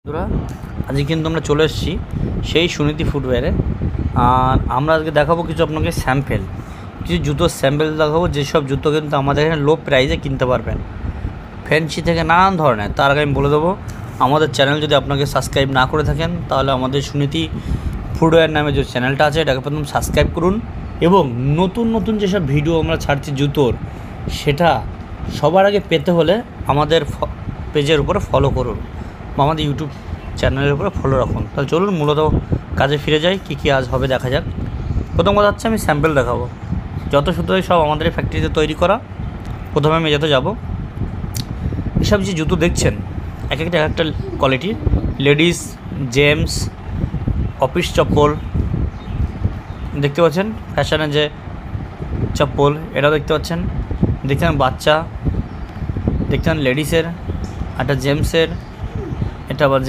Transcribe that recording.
বন্ধুরা, আজকে কিন্তু আমরা চলে এসেছি সেই সুনীতি ফুটওয়্যারে। আর আমরা আজকে দেখাবো কিছু আপনাকে স্যাম্পেল, কিছু জুতোর স্যাম্পেল দেখাবো, যেসব জুতো কিন্তু আমাদের এখানে লো প্রাইসে কিনতে পারবেন, ফ্যান্সি থেকে নানান ধরনের। তার আগে আমি বলে দেবো, আমাদের চ্যানেল যদি আপনাকে সাবস্ক্রাইব না করে থাকেন, তাহলে আমাদের সুনীতি ফুটওয়্যার নামে যে চ্যানেলটা আছে এটাকে প্রথম সাবস্ক্রাইব করুন, এবং নতুন নতুন যেসব ভিডিও আমরা ছাড়ছি জুতোর, সেটা সবার আগে পেতে হলে আমাদের পেজের উপরে ফলো করুন বা আমাদের ইউটিউব চ্যানেলের উপরে ফলো রাখুন। তাহলে চলুন মূলত কাজে ফিরে যাই, কী কী আজ হবে দেখা যাক। প্রথম কথা হচ্ছে আমি স্যাম্পেল দেখাবো। যত সুতোই সব আমাদের ফ্যাক্টরিতে তৈরি করা। প্রথমে আমি যেতে যাব, এসব যে জুতো দেখছেন এক একটা কোয়ালিটির, লেডিস, জেন্টস, অফিস চপ্পল দেখতে পাচ্ছেন, ফ্যাশনের যে চপ্পল এটাও দেখতে পাচ্ছেন, দেখছেন বাচ্চা, দেখছেন লেডিসের, একটা জেন্টসের, এটা আবার